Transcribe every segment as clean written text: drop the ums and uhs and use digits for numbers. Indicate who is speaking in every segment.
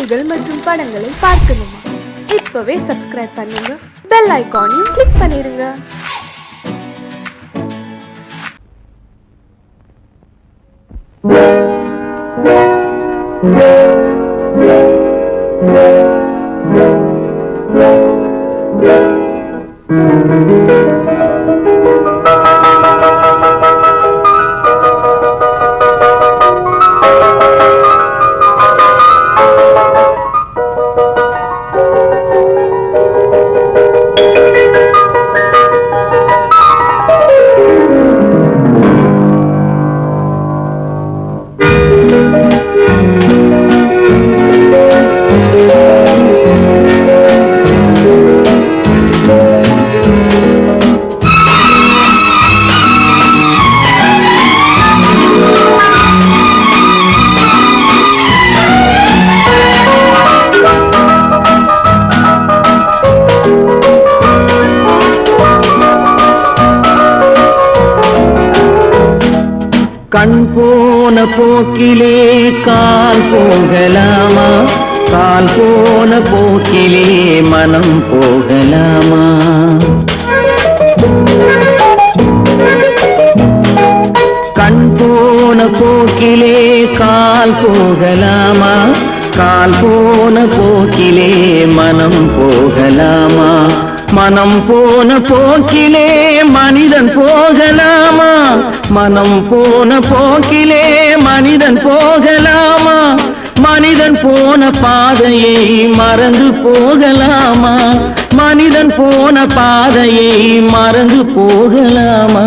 Speaker 1: பாடல்கள் மற்றும் படங்களை பார்க்கணுமா? இப்பவே சப்ஸ்கிரைப் பண்ணுங்க, பெல் ஐகானையும் கிளிக் பண்ணிருங்க.
Speaker 2: கண் போன போக்கிலே கால் போகலாமா? கால் போன போக்கிலே மனம் போகலாமா? கண் போன போக்கிலே கால் போகலாமா? கால் போன போக்கிலே மனம் போகலாமா? மனம் போன போக்கிலே மனிதன் போகலாமா? மனம் போன போக்கிலே மனிதன் போகலாமா? மனிதன் போன பாதையை மறந்து போகலாமா? மனிதன் போன பாதையை மறந்து போகலாமா?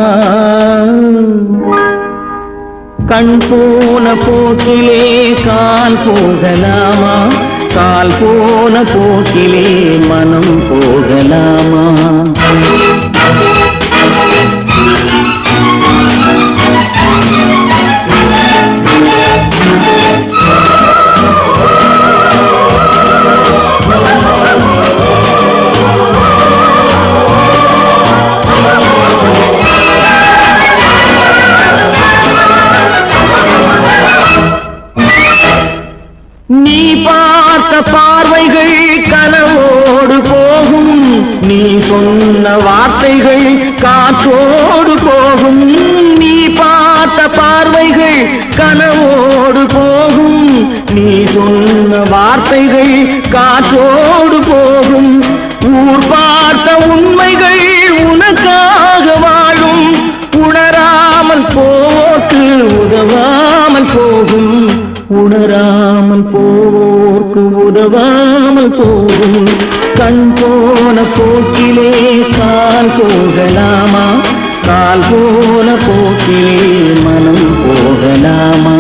Speaker 2: கண் போன போக்கிலே கால் போகலாமா? கால் போன போக்கிலே மனம் போகலாமா? நீ பார்த்த பார்வைகள் கனவோடு போகும், நீ சொன்ன வார்த்தைகள் காற்றோடு போகும். நீ பார்த்த பார்வைகள் கனவோடு போகும், நீ சொன்ன வார்த்தைகள் காற்றோடு போகும். ஊர் பார்த்த உண்மைகள் உனக்காக வாழும், உணராமல் போக்கு உதவாமல் போகும். உணராமல் போர்க்கு உதவாமல் போகும். கண் போன போக்கிலே கால் போகலாமா? கால் போன போக்கிலே மனம் போகலாமா?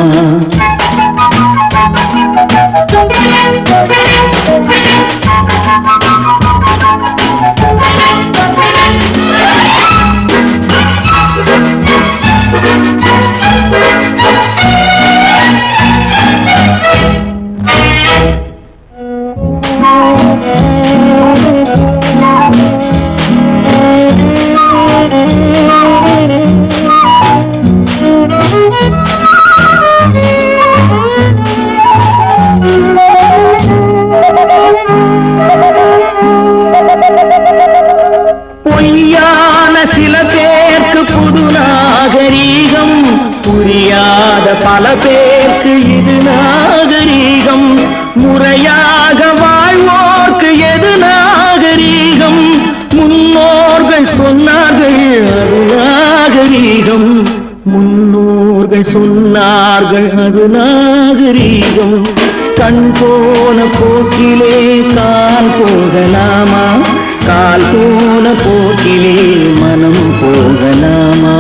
Speaker 2: பொய்யான சில பேருக்கு புது நாகரீகம், புரியாத பல பேருக்கு இது நாகரீகம். முறையாக வாழ்வோர்க்கு எது நாகரீகம்? முன்னோர்கள் சொன்னார்கள் அது நாகரீகம். முன்னோர்கள் சொன்னார்கள் அது நாகரீகம். கண் போன போக்கிலே கால் போகலாமா? கால் போன போக்கிலே மனம் போகலாமா?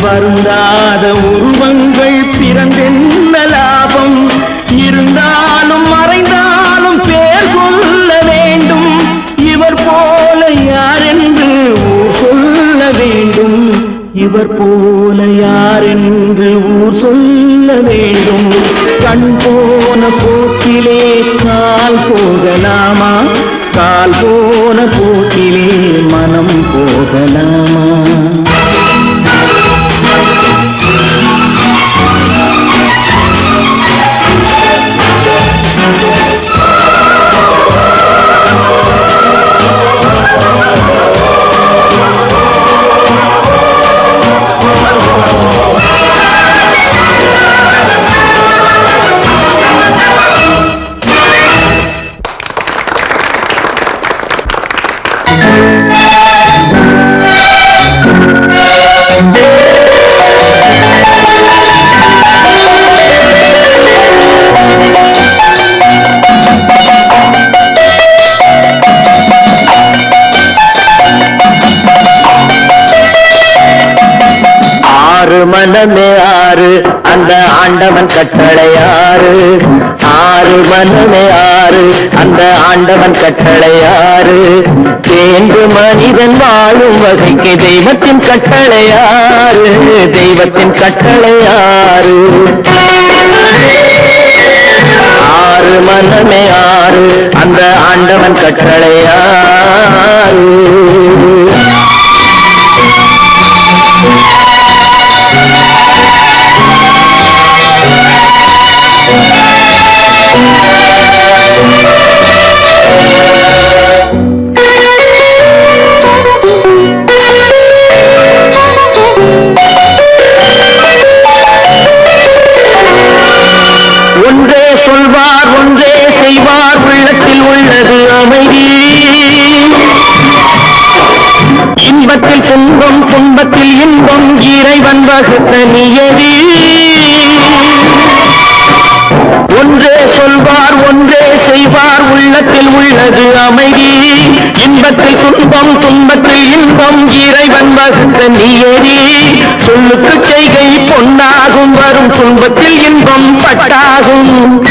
Speaker 2: வருந்தாத உருவங்கள் பிறந்தென்ன லாபம்? வேண்டும். கண் போன போக்கிலே கால் போகலாமா? கால் போன போக்கிலே மனம் போகலாமா? மனமே ஆறு அந்த ஆண்டவன் கட்டளையாறு. ஆறு மனமே ஆறு அந்த ஆண்டவன் கட்டளையாறு. தேர்ந்து மனிதன் வாழும் வகைக்கு தெய்வத்தின் கட்டளையாறு. தெய்வத்தின் கட்டளையாறு. ஆறு மனமே ஆறு அந்த ஆண்டவன் கட்டளையாறு. ஒன்றே சொல்வார் ஒன்றே செய்வார் உள்ளத்தில் உள்ளது அமைதி. இன்பத்தில் துன்பம் துன்பத்தில் இன்பம் இறைவன் வகுத்த நியதி. ஒன்றே சொல்வார் ஒன்றே செய்வார் உள்ளத்தில் உள்ளது அமைதி. இன்பத்தில் துன்பம் துன்பத்தில் இன்பம் இறைவன் வகுத்த நியதி. சொல்லுக்கு செய்கை பொன்னாகும் வரும் துன்பத்தில் இன்பம் பட்டாகும்.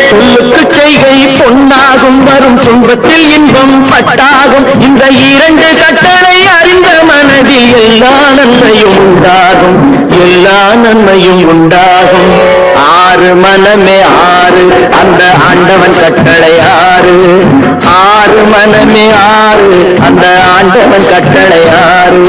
Speaker 2: சொல்லுக்கு செய்கை பொன்னாகும் வரும் துன்பத்தில் இன்பம் பட்டாகும். இந்த இரண்டு கட்டளை அறிந்த மனதில் எல்லா நன்மையும் உண்டாகும். எல்லா நன்மையும் உண்டாகும். ஆறு மனமே ஆறு அந்த ஆண்டவன் கட்டளையாறு. ஆறு மனமே ஆறு அந்த ஆண்டவன் கட்டளையாறு.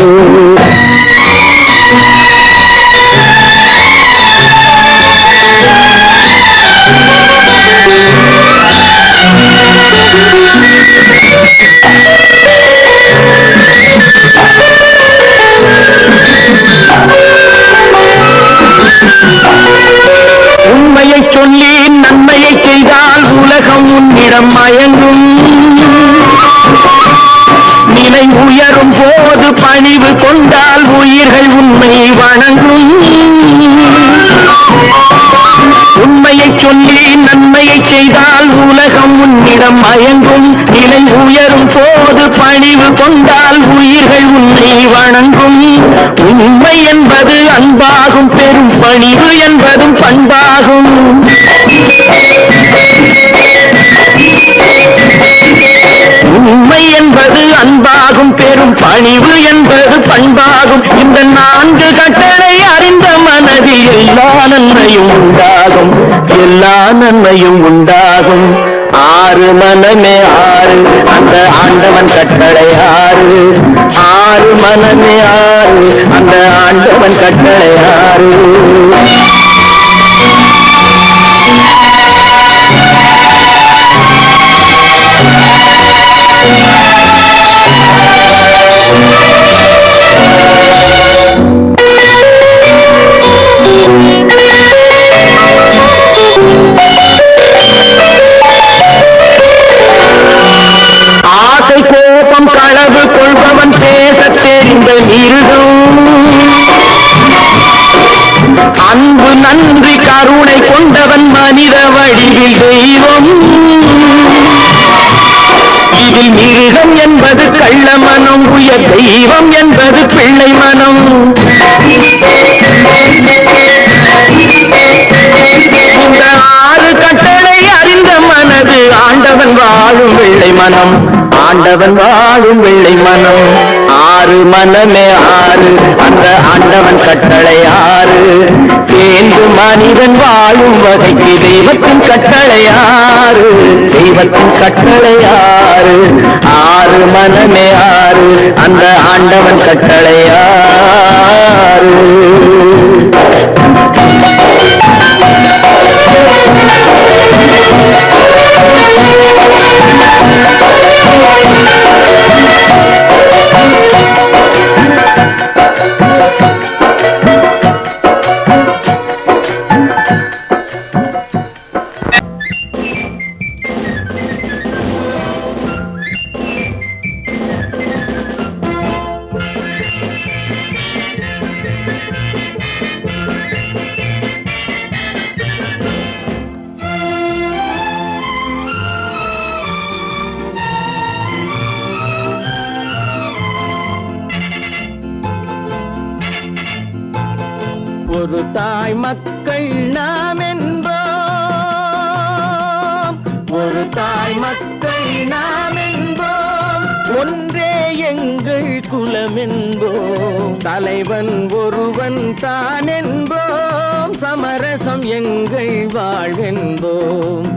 Speaker 2: உண்மையை சொல்லி நன்மையை செய்தால் உலகம் உன்னிடம் மயங்கும். நிலை உயரும் போது பணிவு கொண்டால் உயிர்கள் உண்மை வணங்கும். உண்மையை சொல்லி நன்மையை செய்தால் உலகம் உன்னிடம் மயங்கும். நிலை உயரும் போது பணிவு கொண்டால் உயிர்கள் உன்னை வணங்கும். உண்மை என்பது அன்பாகும். பெரும் பணிவு என்பதும் பண்பாகும். உண்மை என்பது அன்பாகும். பெரும் பணிவு என்பது பண்பாகும். இந்த நான்கு கட்டளை அறிந்த மனதில் எல்லா நன்மையும் உண்டாகும். எல்லா நன்மையும் உண்டாகும். ஆறு மனமே ஆறு அந்த ஆண்டவன் கட்டளையாறு. ஆறு மனமே ஆறு அந்த ஆண்டவன் கட்டளையாறு. ஆசை கோபம் களவு கொள்பவன் பேச தெரிந்த மிருகம். அன்பு நன்றி கருணை கொண்டவன் மனித வடிவில் தெய்வம். இதில் மிருகம் என்பது கள்ள மனம். உயர் தெய்வம் என்பது பிள்ளை மனம். இந்த ஆறு கட்டளை அறிந்த மனது ஆண்டவன் வாழும் வெள்ளை மனம். ஆண்டவன் வாழும் வெள்ளை மனம். ஆறு மனமே ஆறு அந்த ஆண்டவன் கட்டளை ஆறு தேர்ந்து மனிதன் வாழும் வகைக்கு தெய்வத்தின் கட்டளை ஆறு தெய்வத்தின் கட்டளை ஆறு ஆறு மனமே ஆறு அந்த ஆண்டவன் கட்டளை ஆறு ஒரு தாய் மக்கள் நாம் என்போம் ஒரு தாய் மக்கள் நாம் என்போம் ஒன்றே எங்கள் குலம் என்போம் தலைவன் ஒருவன் தான் என்போம் சமரசம் எங்கள் வாழ்வென்போம்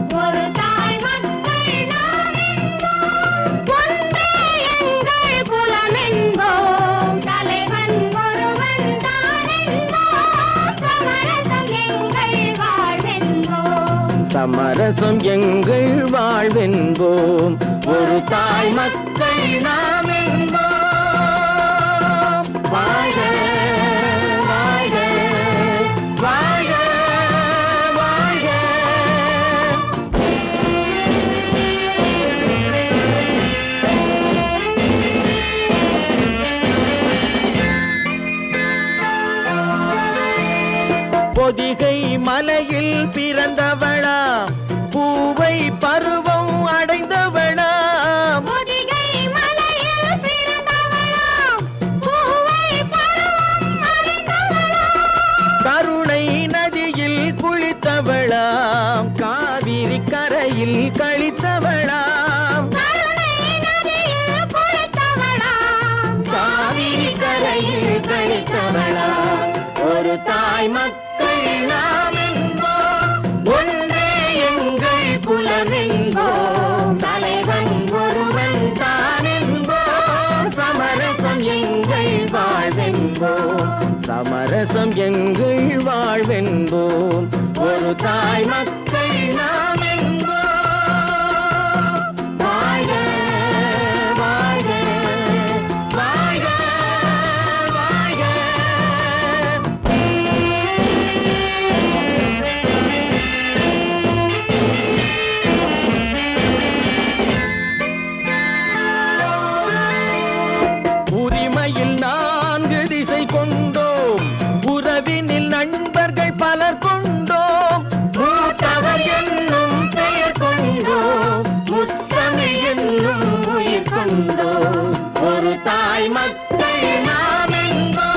Speaker 2: சமரசம் எங்கள் வாழ்வென்போம் ஒரு தாய் மக்கள் நாம் என்போம் வாழ்க வாழ்க வாழ்க வாழ்க பொதிகை மலையில் பிறந்தவளா பூவை பருவம் அடைந்தவளா பொதிகை மலையில் பிறந்தவளா பூவை பருவம் அடைந்தவளா கருணை நதியில் குளித்தவளா காவிரி கரையில் கழித்தவளா கருணை நதியில் குளித்தவளா காவிரி கரையில் கழித்தவளா ஒரு தாய் மக்கள் நாம் என்போம் ஒன்றே எங்கள் குலம் என்போம் தலைவன் ஒருவன் தான் என்போம் சமரசம் எங்கள் வாழ்வென்போம் சமரசம் எங்கள் வாழ்வென்போம் ஒரு தாய் மக்கள் நாம் என்போம் வாழ்க வாழ்க வாழ்க வாழ்க உரிமையில் 4 திசை கொண்டோம் உறவினில் நண்பர்கள் பலர் கொண்டோம் மூத்தவர் என்னும் பெயர் கொண்டோம் முத்தமிழ் என்னும் உயிர் கொண்டோம் ஒரு தாய் மக்கள் நாம் என்போம்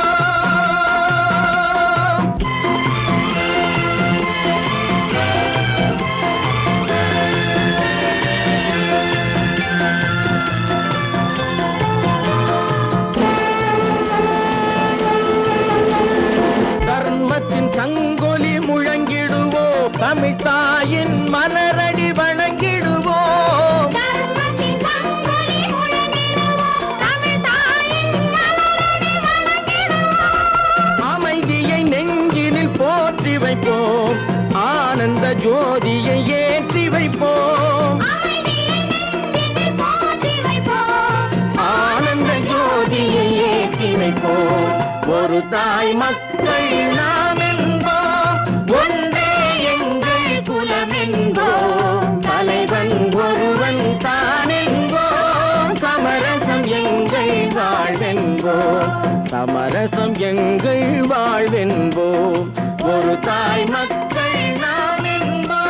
Speaker 2: தர்மத்தின் சங்கொலி முழங்கிடுவோம் தமிழ் தாயின் மலரடி வணங்கிடுவோம் அமைதியை நெஞ்சினில் போற்றி வைப்போம் ஆனந்த ஜோதியை ஏற்றி வைப்போம் ஆனந்த ஜோதியை ஏற்றி வைப்போம் ஒரு தாய் மக்கள் நாம் என்போம் ஒன்றே எங்கள் குலம் என்போம் தலைவன் ஒருவன் தான் என்போம் சமரசம் எங்கள் வாழ்வென்போம் சமரசம் எங்கள் வாழ்வென்போம் ஒரு தாய் மக்கள் நாம் என்போம்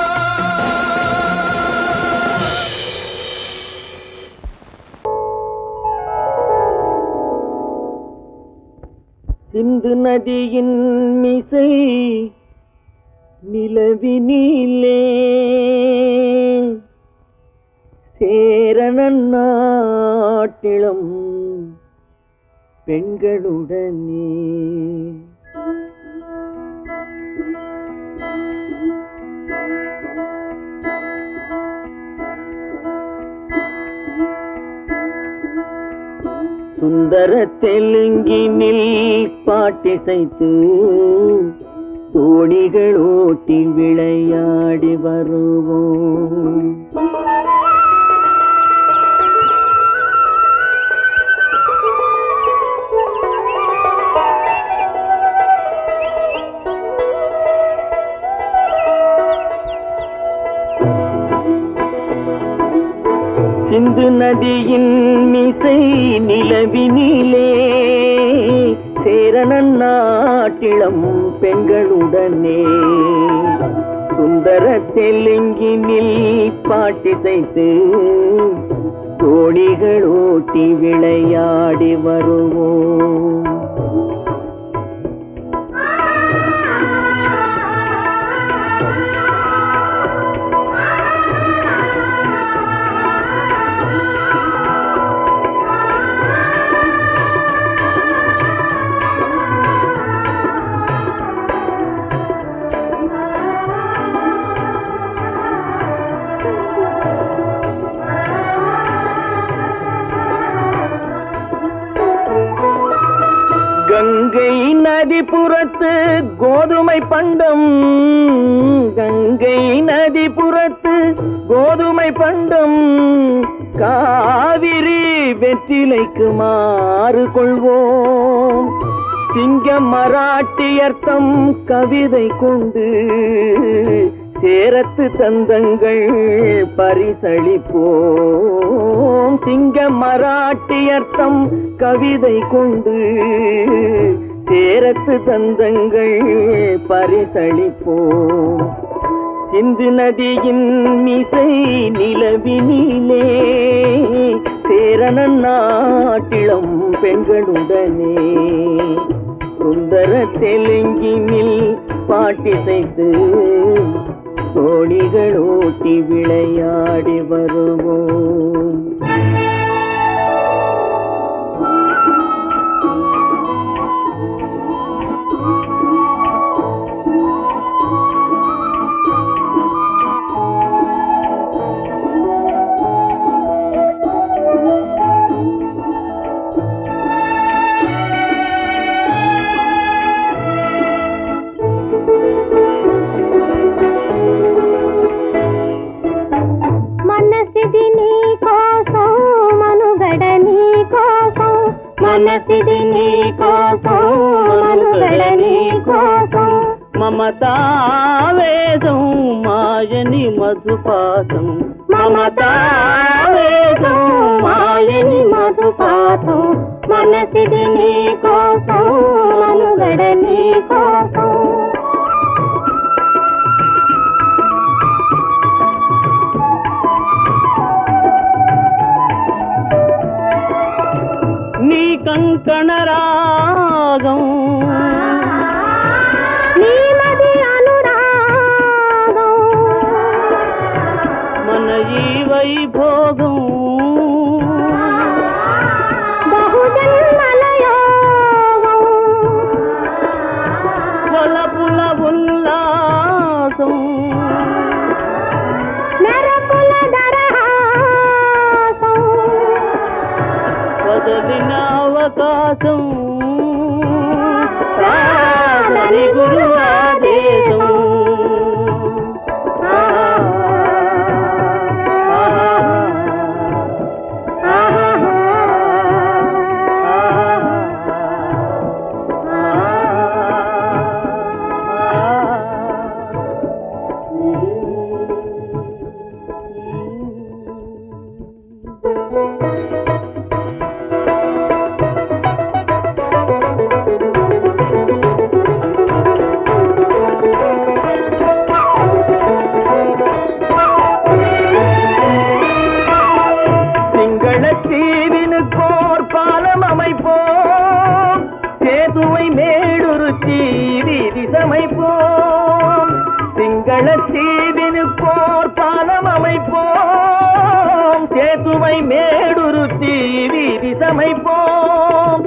Speaker 2: சிந்து நதியின் மிசை நிலவினிலே சேரணன் நாட்டிலம் பெண்களுடனே. சுந்தர தெலுங்கினில் பாட்டிசைத்து தோணிகள் ஓட்டி விளையாடி வருவோம். சிந்து நதியின் மிசை நிலவினிலே சேரணன் நாட்டிளம் பெண்களுடனே. சுந்தர தெலுங்கினில் பாட்டிசைத்து தோணிகள் ஓட்டி விளையாடி வருவோம். கங்கை நதிபுறத்து கோதுமை பண்டம், கங்கை நதிபுறத்து கோதுமை பண்டம், காவிரி வெற்றிலைக்கு மாறு கொள்வோம். சிங்க மராட்டியர்த்தம் கவிதை கொண்டு சேரத்து தந்தங்கள் பரிசளிப்போம். சிங்க மராட்டியர்த்தம் கவிதை கொண்டு சேரத்து தந்தங்கள் பரிசளிப்போம். சிந்து நதியின் மிசை நிலவினிலே சேரணன் நாட்டிளம் பெண்களுடனே. சுந்தர தெலுங்கினில் பாட்டிசைத்து தோணிகள் ஓட்டி விளையாடி வருவோம். మనసిది నీ కోసం మనుగడ నీ కోసం మమతావేదం మాయని మధుపాతం మమతావేదం మాయని మధుపాతం మనసిది నీ కోసం మనుగడ నీ కోసం నీ కంకణ రాగం నీ మది అనురాగం మన ఈ వైభోగం బహుజన్మల యోగం వలపుల ఉల్లాసం మెరపుల దరహాసం వదలిన అవకాశం కాదని గురు ఆదేశం தீவினுக்கோர் பாலம் அமைப்போம் சேதுவை மேடுருத்தி வீதி சமைப்போம் சிங்கள தீவினுக்கோர் பாலம் அமைப்போம் சேதுவை மேடுருத்தி வீதி சமைப்போம்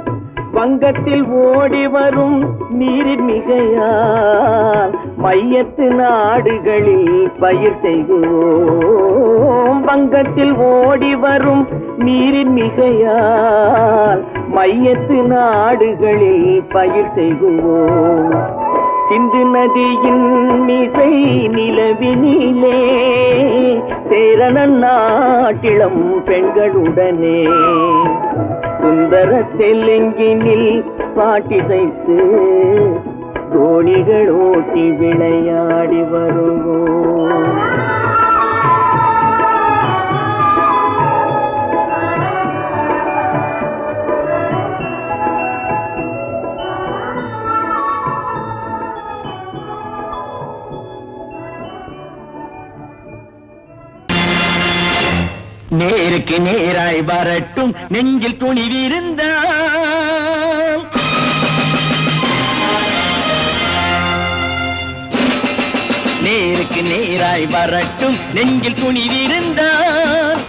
Speaker 2: வங்கத்தில் ஓடி வரும் நீரின் மிகையால் மையத்து நாடுகளில் பயிர் செய்குவோம். வங்கத்தில் ஓடி வரும் நீரின் மிகையால் மையத்து நாடுகளில் பயிர் செய்குவோம். சிந்து நதியின் மிசை நிலவினிலே சேரண நாட்டிளம் பெண்களுடனே சுந்தர தெலுங்கினில் பாட்டிசைத்து தோணிகள் ஓட்டி விளையாடி வருவோம். நேருக்கு நேராய் வரட்டும் நெஞ்சில் துணிவிருந்தால், நேருக்கு நேராய் வரட்டும் நெஞ்சில் துணிவிருந்தால்,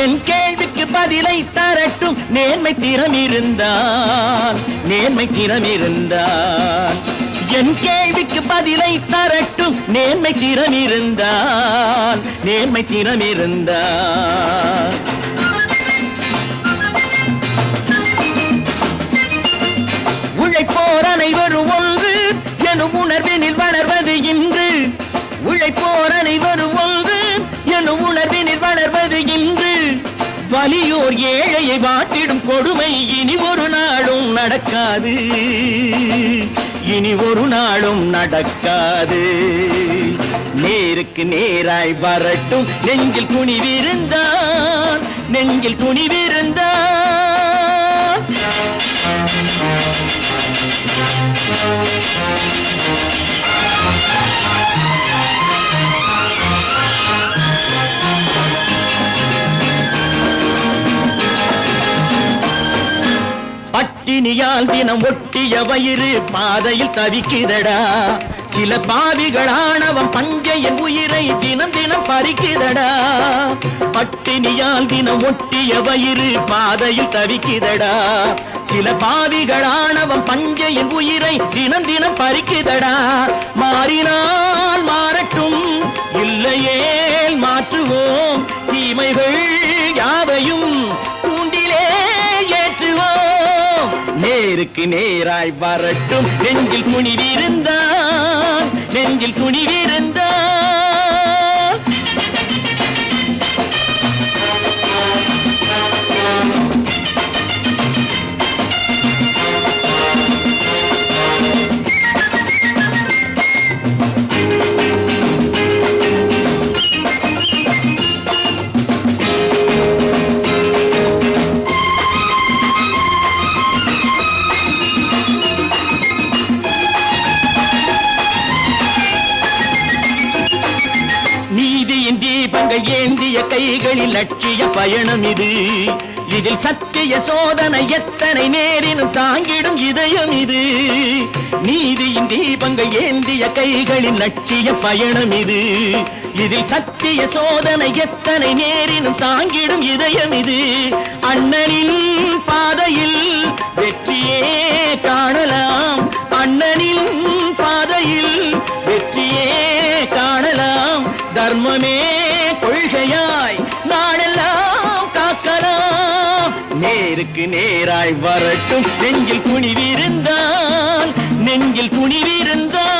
Speaker 2: என் கேள்விக்கு பதிலை தரட்டும் நேர்மை திறமிருந்தால், நேர்மை திறமிருந்தால். என் கேள்விக்கு பதிலை தரட்டும் நேர்மை திறமிருந்தால், நேர்மை திறமிருந்தால். உழைப்போர் அனைவரும் ஒன்று எனும் உணர்வினில் வளர்வது இன்று, உழைப்போர் அனைவரும் ஒன்று எனும் உணர்வினில் வளர்வது இன்று. வலியோர் ஏழையை வாட்டிடும் கொடுமை இனி ஒரு நாளும் நடக்காது, இனி ஒரு நாளும் நடக்காது. நேருக்கு நேராய் வரட்டும் நெஞ்சில் துணிவிருந்தால், நெஞ்சில் துணிவிருந்தால். பட்டினியால் தினம் ஒட்டிய வயிறு பாதையில் தவிக்குதடா, சில பாவிகளானவன் பஞ்சையின் உயிரை தினம் தினம் பறிக்குதடா. பட்டினியால் தினம் ஒட்டிய வயிறு பாதையில் தவிக்குதடா, சில பாவிகளானவன் பஞ்சையின் உயிரை தினம் தினம் பறிக்குதடா. மாறினால் மாறட்டும் இல்லையேல் மாற்றுவோம், தீமைகள் யாவையும் தூண்டிலே ஏற்றுவோம். நேருக்கு நேராய் வரட்டும் நெஞ்சில் துணிவிருந்தால், நெஞ்சில் துணிவிருந்தால். ஏந்திய கைகளில் லட்சிய பயணம் இது, இதில் சத்திய சோதனை எத்தனை நேரினும் தாங்கிடும் இதயம் இது. நீதியின் தீபங்கள் ஏந்திய கைகளில் லட்சிய பயணம் இது, இதில் சத்திய சோதனை எத்தனை நேரினும் தாங்கிடும் இதயம் இது. அண்ணனின் பாதையில் வெற்றியே காணலாம், அண்ணனின் பாதையில் வெற்றியே காணலாம். தர்மமே கொள்கையாய் நாளெல்லாம் காக்கலாம். நேருக்கு நேராய் வரட்டும் நெஞ்சில் துணிவிருந்தால், நெஞ்சில் துணிவிருந்தால்.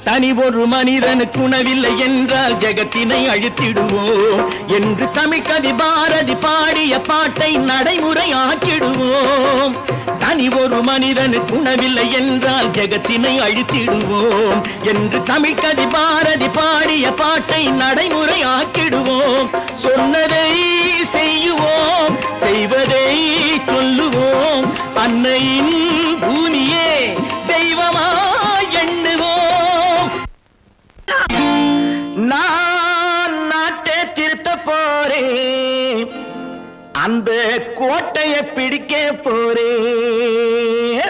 Speaker 2: தனி ஒரு மனிதனுக்கு உணவில்லை என்றால் ஜெகத்தினை அழித்திடுவோம் என்று தமிழ்கவி பாரதி பாடிய பாட்டை நடைமுறையாக்கிடுவோம். தனி ஒரு மனிதனுக்கு உணவில்லை என்றால் ஜெகத்தினை அழித்திடுவோம் என்று தமிழ்கவி பாரதி பாடிய பாட்டை நடைமுறையாக்கிடுவோம். சொன்னதை செய்யுவோம், செய்வதை சொல்லுவோம், அன்னையின் பூமியே தெய்வமாய் எண்ணுவோம். நான் நாட்டை திருத்த போறேன், அந்த கோட்டையை பிடிக்க போறேன்.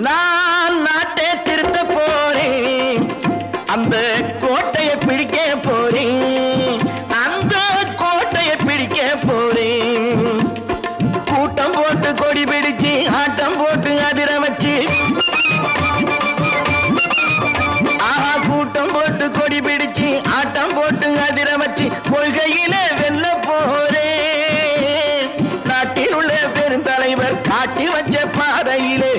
Speaker 2: நான் நாட்டை திருத்த போறேன். அந்த கோட்டையை பிடிக்க போறேன். அந்த கோட்டையை பிடிக்க போறேன். கூட்டம் போட்டு கொடி பிடிச்சு ஆட்டம் போட்டு அதிர வச்சு, கூட்டம் போட்டு கொடி பிடிச்சு ஆட்டம் போட்டு அதிர வச்சு கொள்கையில வெல்ல போறேன். நாட்டில் உள்ள பெருந்தலைவர் காட்டி வச்ச பாதையிலே,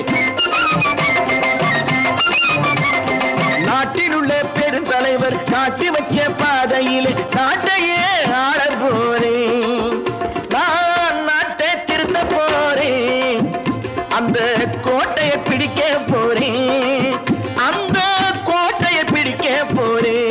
Speaker 2: நாட்டில் உள்ள பெருந்தலைவர் காட்டி வச்ச பாதையிலே நாட்டையே ஆள போறேன். நான் நாட்டை திருத்த போறேன். அந்த கோட்டையை பிடிக்க போறேன். அந்த கோட்டையை பிடிக்க போறேன்.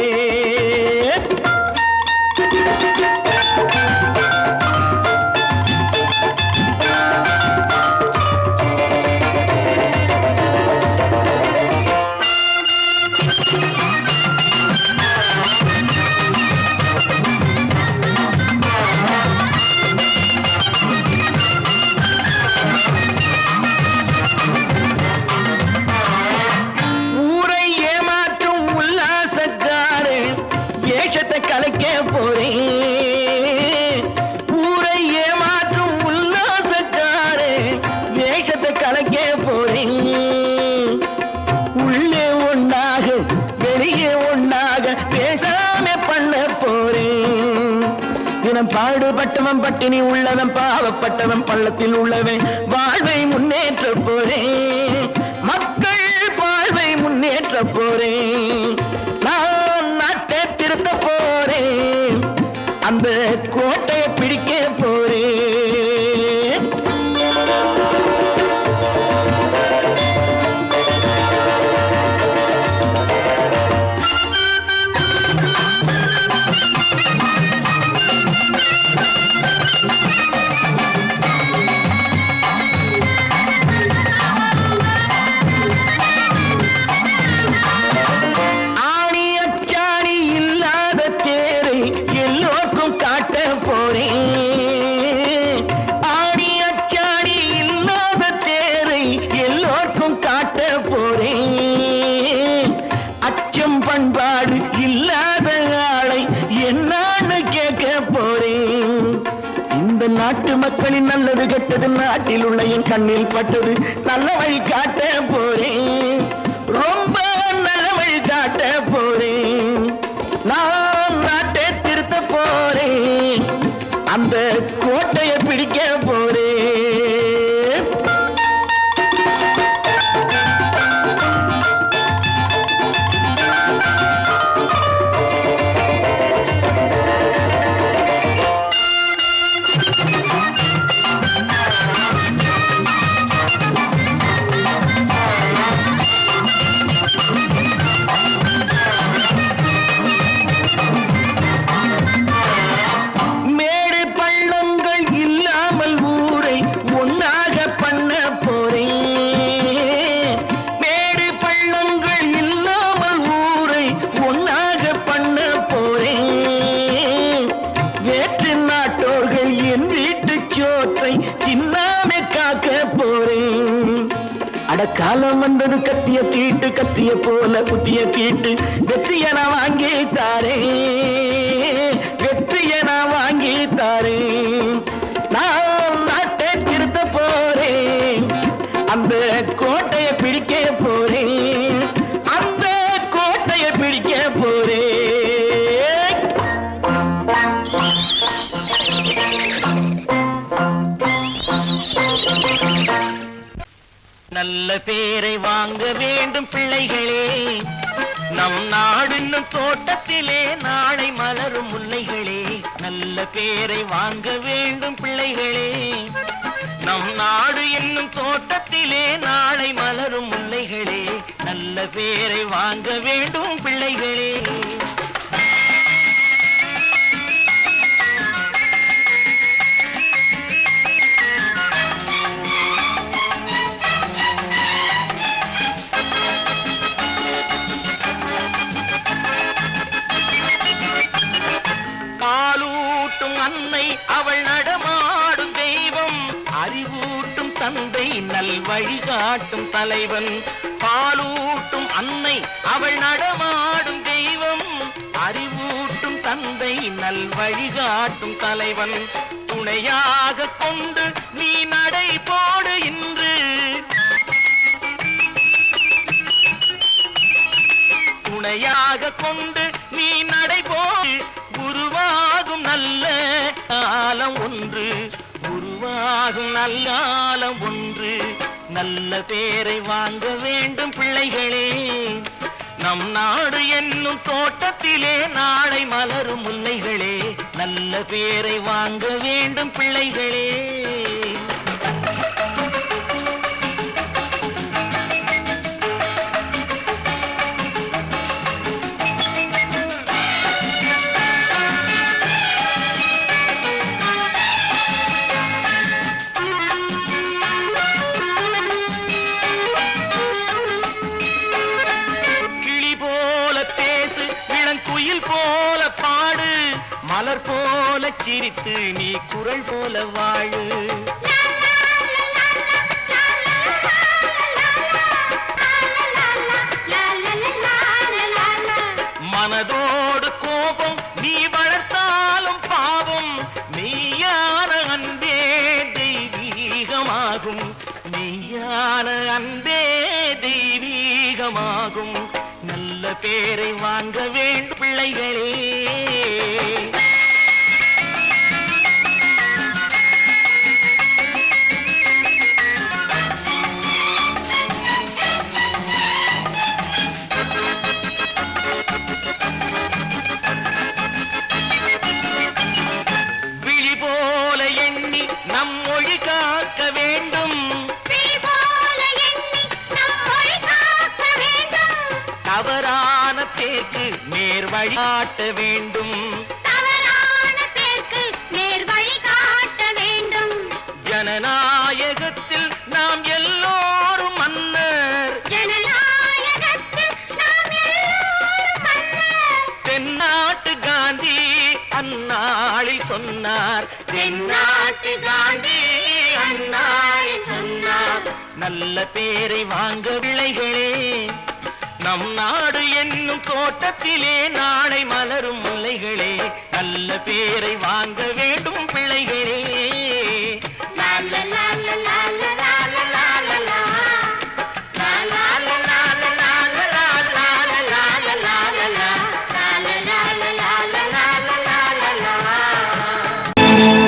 Speaker 2: கலைக்க போறேன். ஊரை ஏமாற்றும் உல்லாசக்காரே வேஷத்தை கலைக்க போறேன். உள்ளே ஒண்ணாக வெளியே ஒண்ணாக பேசாம பண்ண போறேன். தினம் பாடுபட்டவன் பட்டினி உள்ளவன் பாவப்பட்டவன் பள்ளத்தில் உள்ளவன் வாழ்வை முன்னேற்ற போறேன். மக்கள் வாழ்வை முன்னேற்ற போறேன். நான் நாட்டை திருத்த போறேன். அந்த கோட்டையை பிடிக்க போறேன். பண்பாடு இல்லாத ஆளை என்னான்னு கேட்க போறேன். இந்த நாட்டு மக்களின் நல்லது கெட்டது நாட்டில் உள்ள என் கண்ணில் பட்டது. நல்ல வழி காட்ட போறேன். ரொம்ப நல்ல வழி காட்ட போறேன். நான் நாட்டை திருத்த போறேன். அந்த கோட்டையை பிடிக்க போறேன். காலம் வந்தது கத்திய தீட்டு கத்திய போல புத்திய தீட்டு வெற்றிய நான் வாங்கி தாரே. வெற்றிய நான் வாங்கி தாரே. நான் நாட்டை திருத்த போறேன். அந்த கோட்டையை பிடிக்க போறேன். அந்த கோட்டையை பிடிக்க போறேன். நல்ல பேரை வாங்க வேண்டும் பிள்ளைகளே. நம் நாடு என்னும் தோட்டத்திலே நாளை மலரும் முல்லைகளே. நல்ல பேரை வாங்க வேண்டும் பிள்ளைகளே. நம் நாடு என்னும் தோட்டத்திலே நாளை மலரும் முல்லைகளே. நல்ல பேரை வாங்க வேண்டும் பிள்ளைகளே. வழிகாட்டும் தலைவன். பாலூட்டும் அன்னை அவள் நடமாடும் தெய்வம். அறிவூட்டும் தந்தை நல் வழிகாட்டும் தலைவன். துணையாக கொண்டு நீ நடை போடு இன்று. துணையாக கொண்டு நீ நடை போடு. உருவாகும் நல்ல காலம் ஒன்று. உருவாகும் நல்ல காலம் ஒன்று. நல்ல பேரை வாங்க வேண்டும் பிள்ளைகளே. நம் நாடு என்னும் தோட்டத்திலே நாளை மலரும் முல்லைகளே. நல்ல பேரை வாங்க வேண்டும் பிள்ளைகளே. குயில் போல பாடு. மலர் போல சிரித்து நீ குரல் போல வாழு. மனதோடு கோபம் நீ வளர்த்தாலும் பாவம். மெய்யான அன்பே தெய்வீகமாகும். மெய்யான அன்பே தெய்வீகமாகும். நல்ல பேரை வாங்க வேண்டும் பிள்ளைகளே. விழி போல எண்ணி நம் மொழி காக்க வேண்டும். தவறான பேருக்கு நேர் வழி காட்ட வேண்டும். ஜனநாயகத்தில் நாம் எல்லோரும் மன்னர். தென்னாட்டு காந்தி அந்நாளில் சொன்னார். தென்னாட்டு காந்தி அந்நாளில் சொன்னார். நல்ல பேரை வாங்க பிள்ளைகளே. நம் நாடு என்னும் தோட்டத்திலே நாளை மலரும் முல்லைகளே. நல்ல பேரை வாங்க வேண்டும் பிள்ளைகளே.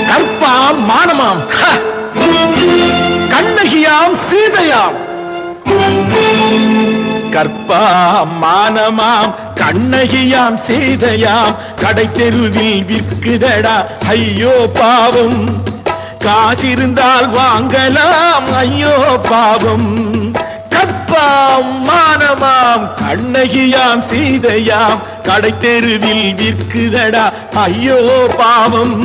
Speaker 2: கற்பாம் மானமாம் கண்ணகியாம் சீதையாம். கற்பாம் மானமாம் கண்ணகியாம் சீதையாம். கடை தெருவில் விற்குதடா ஐயோ பாவம். காசிருந்தால் வாங்கலாம் ஐயோ பாவம். கற்பாம் மானமாம் கண்ணகியாம் சீதையாம். கடை தெருவில் விற்குதடா ஐயோ பாவம்.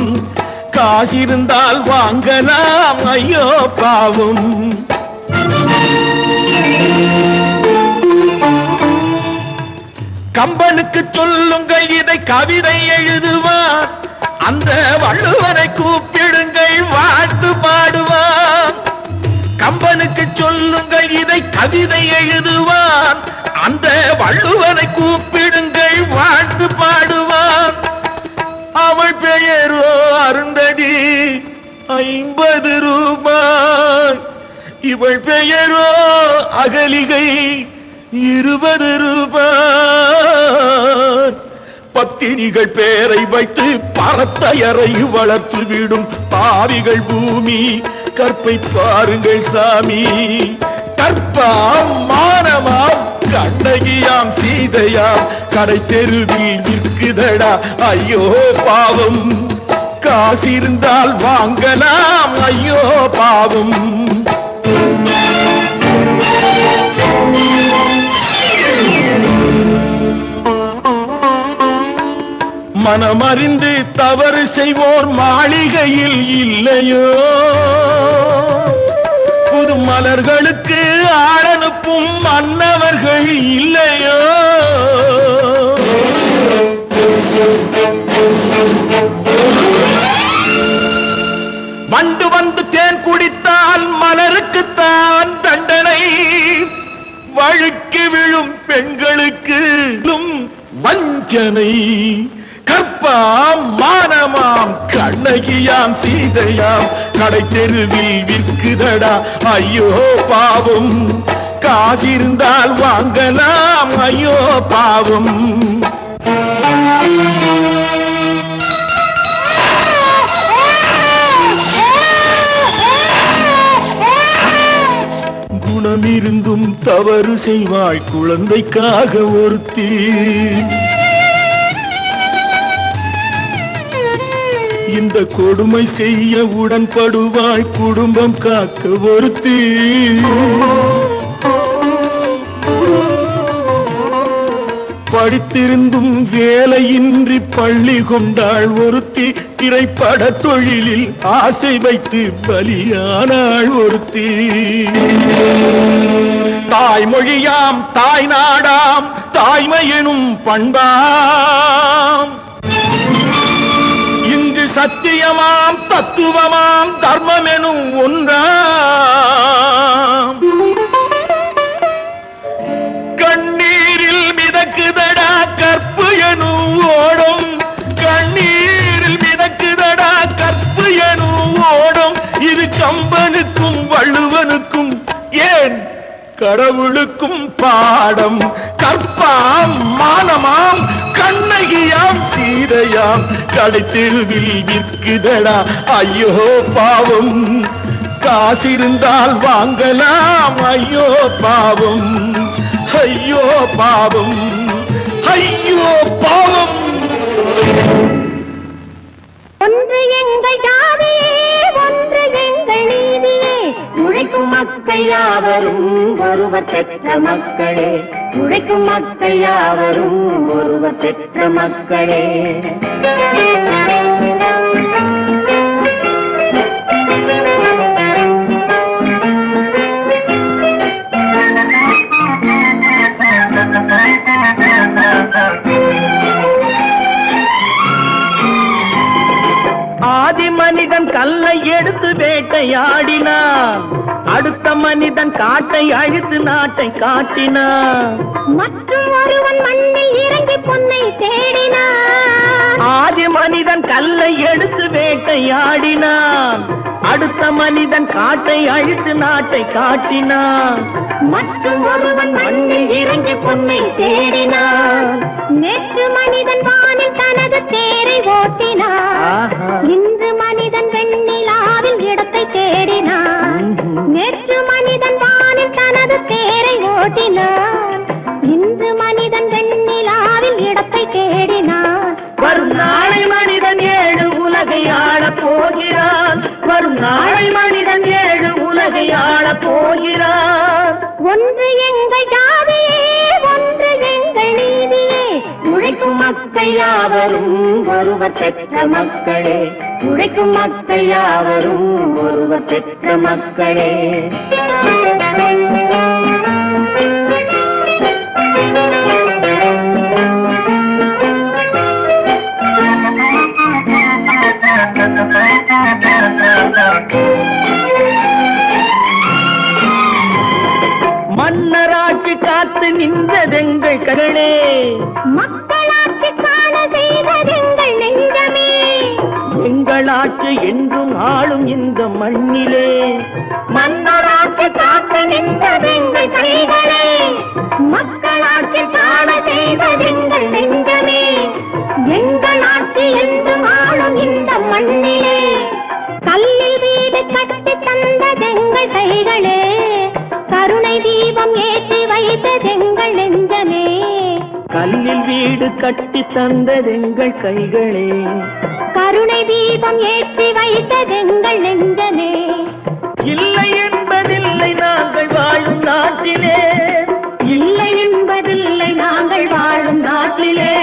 Speaker 2: காசிருந்தால் வாங்கலாம் ஐயோ பாவம். கம்பனுக்கு சொல்லுங்கள் இதை கவிதை எழுதுவான். அந்த வள்ளுவனை கூப்பிடுங்கள் வாழ்த்து பாடுவான். கம்பனுக்கு சொல்லுங்கள் இதை கவிதை எழுதுவான். அந்த வள்ளுவனை கூப்பிடுங்கள் வாழ்த்து பாடுவான். அவள் பெயரோ அருந்ததி 50 ரூபாய். இவள் பெயரோ அகலிகை 20 ரூபாய். பத்தினிகள் பேரை வைத்து பரத்தையரை வளர்த்து விடும் பாவிகள் பூமி. கற்பை பாருங்கள் சாமி. கற்பாம் மானமாம் கண்ணகியாம் சீதையாம். கடை தெருவில் விற்குதடா ஐயோ பாவம். காசிருந்தால் வாங்கலாம் ஐயோ பாவம். மனமறிந்து தவறு செய்வோர் மாளிகையில் இல்லையோ. புது மலர்களுக்கு ஆளனுப்பும் மன்னவர்கள் இல்லையோ. வண்டு வந்து தேன் குடித்தால் மலருக்குத்தான்
Speaker 3: பெண்களுக்கு வஞ்சனை கற்பாம் மானமாம் கண்ணகியாம் சீதையாம் கடை தெருவில் விற்குதடா ஐயோ பாவம் காசிருந்தால் வாங்கலாம் ஐயோ பாவம் குணமிருந்தும் தவறு செய்வாய் குழந்தைக்காக ஒருத்தி இந்த கொடுமை செய்ய உடன்படுவாய் குடும்பம் காக்க ஒருத்தி படித்திருந்தும் வேலையின்றி பள்ளி கொண்டாள் ஒருத்தி திரைப்பட தொழிலில் ஆசை வைத்து பலியானாள் ஒருத்தி தாய்மொழியாம் தாய் நாடாம் தாய்மையெனும் பண்பாம் இங்கு சத்தியமாம் தத்துவமாம் தர்மமெனும் ஒன்றாம் கண்ணீரில் மிதக்குதடா கற்பு எனும் ஓடும் கண்ணீரில் மிதக்குதடா கற்பு எனும் ஓடும் இது கம்பனுக்கும் வள்ளுவனுக்கும் ஏன் கடவுளுக்கும் பாடம் கற்பாம் மானமாம் கண்ணகியாம் சீதையாம் கடைத்தெருவில் விற்குதடா ஐயோ பாவம் காசிருந்தால் வாங்கலாம் ஐயோ பாவம் ஐயோ பாவம் ஐயோ பாவம்
Speaker 4: ஒன்று எங்கள் ஜாதியே ஒன்று எங்கள் நீதியே உழைக்கும் மக்கள் யாவரும் ஒருவர் பெற்ற மக்களே உழைக்கும் மக்கள் யாவரும் ஒருவர் பெற்ற மக்களே
Speaker 2: ஆதி மனிதன் கல்லை எடுத்து வேட்டையாடினான் அடுத்த மனிதன் காட்டை அழித்து நாட்டை காட்டினான்
Speaker 4: மற்றும் ஒருவன் மண்ணில் இறங்கி பொன்னை தேடினான்
Speaker 2: ஆதி மனிதன் கல்லை எடுத்து வேட்டையாடினான் அடுத்த மனிதன் காட்டை அழித்து நாட்டை காட்டினான்
Speaker 4: மற்றும் ஒருவன் மண்ணில் இறங்கி பொன்னை தேடினான் நேற்று மனிதன் வானில் தனது தேரை ஓட்டினான் இன்று மனிதன் வெண்ணிலாவில் இடத்தை தேடினான் நேற்று மனிதன் வானில் தனது தேரை ஓட்டினான் இன்று மனிதன் வெண்ணிலாவில் இடத்தை தேடினான்
Speaker 2: வரும் நாளை மனிதன் ஏழு உலகை ஆளப் போகிறான் வரும் நாளை மனிதன் ஏழு உலகை ஆளப் போகிறான்
Speaker 4: ஒன்று எங்கள் ஜாதியே ஒன்று எங்கள் நீதியே உழைக்கும் மக்கள் யாவரும் ஒருவர் பெற்ற மக்களே உழைக்கும் மக்கள் யாவரும் ஒருவர் பெற்ற மக்களே
Speaker 2: மன்னராட்சி காத்து நின்றதெங்கள் கரணே
Speaker 4: மக்களாட்சி காண செய்ததெங்கள் நெஞ்சமே
Speaker 2: எங்களாட்சி என்றும் ஆளும் இந்த மண்ணிலே
Speaker 4: மன்னராட்சி காத்து நின்றதெங்கள் கைகளே மக்களாட்சி காண செய்ததெங்கள் நெஞ்சமே எங்களாட்சி என்றும் ஆளும் இந்த மண்ணிலே கல்லில் வீடு கட்டி தந்ததெங்கள் கைகளே கருணை தீபம் ஏற்றி வைத்ததெங்கள் நெஞ்சமே
Speaker 2: கல்லில் வீடு கட்டி தந்ததெங்கள் கைகளே
Speaker 4: கருணை தீபம் ஏற்றி வைத்ததெங்கள் நெஞ்சமே
Speaker 2: இல்லை என்பதில்லை நாங்கள் வாழும் நாட்டிலே
Speaker 4: இல்லை என்பதில்லை நாங்கள் வாழும் நாட்டிலே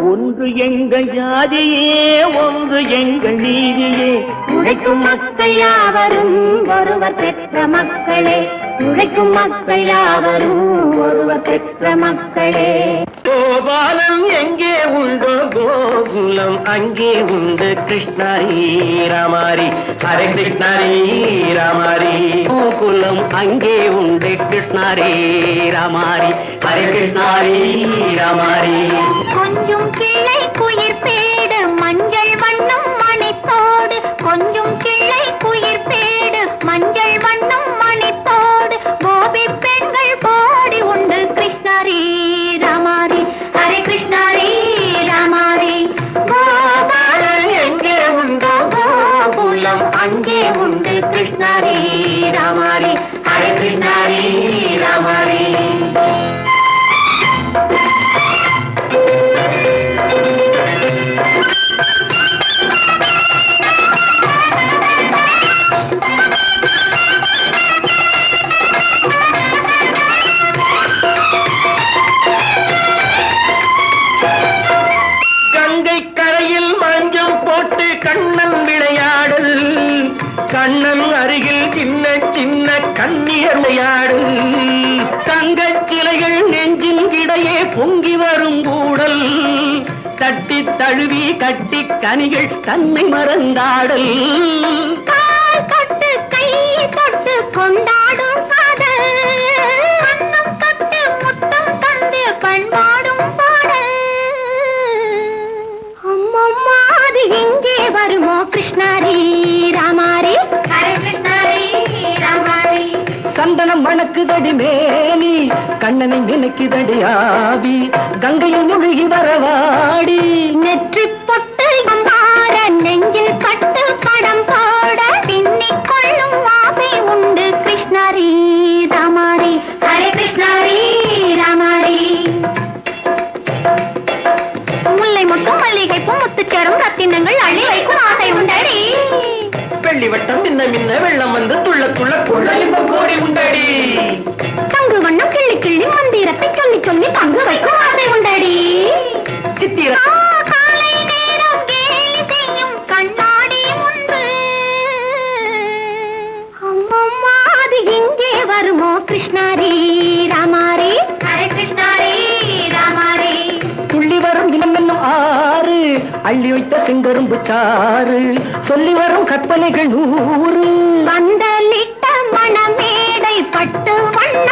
Speaker 2: ஒன்று எங்கள் ஜாதியே ஒன்று எங்கள் நீதியே
Speaker 4: உழைக்கும் மக்கள் யாவரும் ஒருவர் பெற்ற மக்களே உழைக்கும் மக்கள் யாவரும் ஒருவர் பெற்ற மக்களே
Speaker 2: கோபாலன் எங்கே உண்டோ கோகுலம் அங்கே உண்டு கிருஷ்ணாரி ராமாரி ஹரே கிருஷ்ணாரி ராமாரி
Speaker 5: கோகுலம் அங்கே உண்டு கிருஷ்ணாரே ராமாரி ஹரே கிருஷ்ணாரே ராமாரி
Speaker 4: கொஞ்சம் கிளை குயிர் பேடு மஞ்சள் வண்ணம் மணித்தோடு கொஞ்சம் கிளை குயிர் பேடு மஞ்சள் வண்ணம் மணித்தோடு கோபி பெண்கள் போடி உண்டு கிருஷ்ணாரி ராமாரி ஹரே கிருஷ்ணாரி ராமாரி கோபாலன் எங்கே உண்டோ கோகுலம் அங்கே உண்டு கிருஷ்ணாரி ராமாரி ஹரே கிருஷ்ணாரி ராமாரி
Speaker 2: கங்கை கரையில் மஞ்சம் போட்டு கண்ணன் விளையாடல் கண்ணன் அருகில் சின்ன சின்ன கண்ணியர் விளையாடல் தங்கச் சிலைகள் நெஞ்சின் இடையே பொங்கி வரும் கூடல் தட்டி தழுவி கட்டி கனிகள் தன்னை மறந்தாடல்
Speaker 4: கால் தொட்டு கை தொட்டு கொண்டாடும் காதல் கண்ணம் தொட்டு முத்தம் தந்து பண்பாடும் பாடல் அம்மம்மா அது எங்கே வருமோ கிருஷ்ணாரி ராமாரி ஹரே கிருஷ்ணாரி ராமாரி
Speaker 2: சந்தனம் மணக்குதடி மேனி கண்ணனை நினைக்குதடி ஆவி கங்கையில் முழுகி வரவாடி
Speaker 4: நெற்றி பொட்டு மாற நெஞ்சில் பட்டு படம் போட பின்னிக் கொள்ளும் ஆசை உண்டு கிருஷ்ணாரி ராமாரி ஹரே கிருஷ்ணாரி ராமாரி முல்லை மொட்டும் மல்லிகை பூ முத்துச்சேரும் ரத்தினங்கள் அள்ளி வைக்கும் ஆசை உண்டடி
Speaker 2: வெள்ளி வட்டம் மின்ன மின்ன வெள்ளம் வந்து துள்ள துள்ள கொள்ள கோடி உண்டடி
Speaker 4: சங்கு வண்ணம் கிள்ளி கிள்ளி மந்திரத்தை சொல்லி சொல்லி பங்கு வைக்கும் ஆசை உண்டடி
Speaker 2: சித்திர
Speaker 4: காலை நேரம் கேலி செய்யும் கண்ணாடி முன்பு அம்மம்மா அது எங்கே வருமோ கிருஷ்ணாரி ராமாரி ஹரே கிருஷ்ணாரி ராமாரி
Speaker 2: துள்ளி வரும் இனம் என்னும் ஆறு அள்ளி வைத்த செங்கரும்பு சாறு சொல்லி வரும் கற்பனைகள் 100
Speaker 4: பந்தலிட்ட மணமேடை பட்டு வண்ண